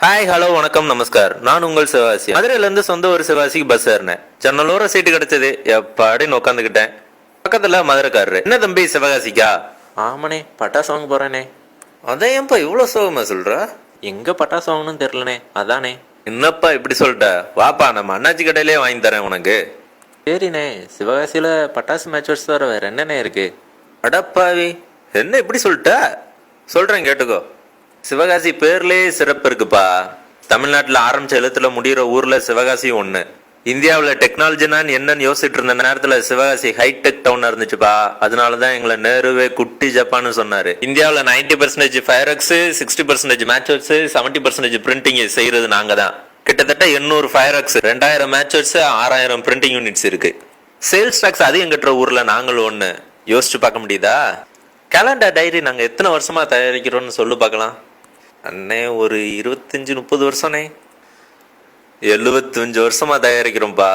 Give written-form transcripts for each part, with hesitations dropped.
Hi hello வணக்கம் நமஸ்கார். நான் உங்கள் சிவகாசி. மதுரையில இருந்து சொந்த ஒரு சிவகாசிக்கு பஸ் ஏறினேன். ஜன்னலோர சீட்டு கிடைச்சது. எப்பாடின்னு உட்காந்துக்கிட்டேன். பக்கத்துல மதுரைக்காரரு, என்ன தம்பி சிவகாசிக்கா? ஆமாண்ணே, பட்டாசு வாங்க போறேனே. அதான் ஏன்பா இவ்வளவு சோகமா சொல்ற? எங்க பட்டாசு வாங்கணும்னு தெரியலனே, அதானே. என்னப்பா இப்படி சொல்லிட்ட? வாப்பா, நம்ம அண்ணாச்சி கடையிலே வாங்கி தரேன் உனக்கு. சரிண்ணே, சிவகாசியில பட்டாசு மேட்சஸ் தவிர வேற என்னண்ணே இருக்கு? அடப்பாவி, என்ன இப்படி சொல்லிட்ட? சொல்றேன் கேட்டுக்கோ. சிவகாசி பேர்லயே சிறப்பு இருக்குப்பா. தமிழ்நாட்டுல ஆரம்பிச்ச எழுத்துல முடிகிற ஊர்ல சிவகாசி ஒண்ணு. இந்தியாவில் டெக்னாலஜினா என்னன்னு யோசிச்சுட்டு இருந்த நேரத்துல சிவகாசி ஹைடெக் டவுனா இருந்துச்சுப்பா. அதனாலதான் எங்களை நேருவே குட்டி ஜப்பான்னு சொன்னாரு. இந்தியாவில் 90% ஃபயர்எக்ஸ், 60% மேட்சர்ஸ், 70% பிரிண்டிங் செய்யறது நாங்க தான். கிட்டத்தட்ட 800 ஃபயர்எக்ஸ், 2000 மேட்சர்ஸ், 6000 பிரிண்டிங் யூனிட்ஸ் இருக்கு. சேல்ஸ் டாக்ஸ் அதிகம் கட்டுற ஊர்ல நாங்களும் ஒண்ணு. யோசிச்சு பார்க்க முடியுதா? கேலண்டர் டைரி நாங்க எத்தனை வருஷமா தயாரிக்கிறோம்னு சொல்லு பார்க்கலாம். அண்ணே, ஒரு 25-30 வருஷம்ண்ணே. 75 வருஷமா தயாரிக்கிறோம்ப்பா.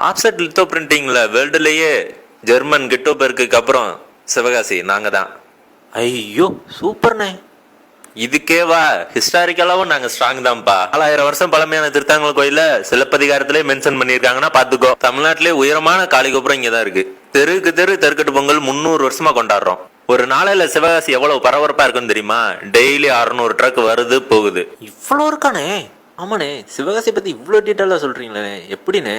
ஆப்செட் லித்தோ பிரிண்டிங்ல வேர்ல்டுலயே ஜெர்மன் கிட்டோபெர்க்கு அப்புறம் சிவகாசி நாங்க தான். ஐயோ சூப்பர்ண்ணே. இதுக்கேவா ஹிஸ்டாரிக்கலாவும் நாங்க ஸ்ட்ராங் தான்ப்பா. 4000 வருஷம் பழமையான திருத்தாங்கல் கோயில சிலப்பதிகாரத்திலே மென்ஷன் பண்ணிருக்காங்கன்னா பாத்துக்கோ. தமிழ்நாட்டிலே உயரமான காளி கோபுரம் இங்கதான் இருக்கு. தெருக்கு தெரு தெருக்கட்டு பொங்கல் 300 வருஷமா கொண்டாடுறோம். ஒரு நாளையில சிவகாசி எவ்வளவு பரபரப்பா இருக்குன்னு தெரியுமா? டெய்லி 600 ட்ரக் வருது போகுது. இவ்வளோ இருக்கானே? ஆமாண்ணே, சிவகாசி பத்தி இவ்வளோ டீட்டெயிலாக சொல்றீங்களே, எப்படிண்ணே?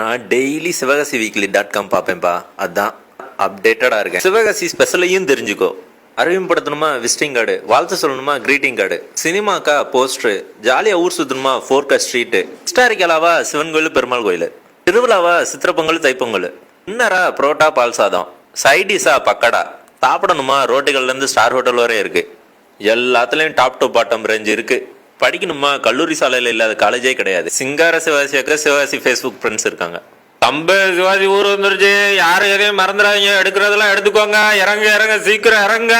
நான் டெய்லி சிவகாசி வீக்லி.com பார்ப்பேன்ப்பா. அதான் அப்டேட்டடா இருக்கேன். சிவகாசி ஸ்பெஷலையும் தெரிஞ்சுக்கோ. அறிமுகப்படுத்தணுமா விசிட்டிங் கார்டு, வாழ்த்து சொல்லணுமா கிரீட்டிங் கார்டு, சினிமாக்கா போஸ்டர், ஜாலியா ஊர் சுத்தணுமா ஃபோர்கா ஸ்ட்ரீட், ஹிஸ்டாரிக்கலாவா சிவன் கோயில் பெருமாள் கோயில், திருவிழாவா சித்திரப்பொங்கல் தைப்பொங்கல், இன்னரா புரோட்டா பால் சாதம், சைடிஷா பக்கடா, சாப்பிடணுமா ரோட்டுகள்ல இருந்து ஸ்டார் ஹோட்டல் வரை இருக்கு. எல்லாத்துலயும் டாப் டு பாட்டம் ரேஞ்ச் இருக்கு. படிக்கணுமா கல்லூரி சாலையில இல்லாத காலேஜே கிடையாது. சிங்கார சிவகாசியாக்க சிவகாசி ஃபேஸ்புக் ஃப்ரெண்ட்ஸ் இருக்காங்க. தம்பு சிவாஜி ஊர் வந்துருச்சு, யாரும் எதையும் மறந்துடாதீங்க, எடுக்கிறதெல்லாம் எடுத்துக்கோங்க, இறங்க இறங்க சீக்கிரம் இறங்க.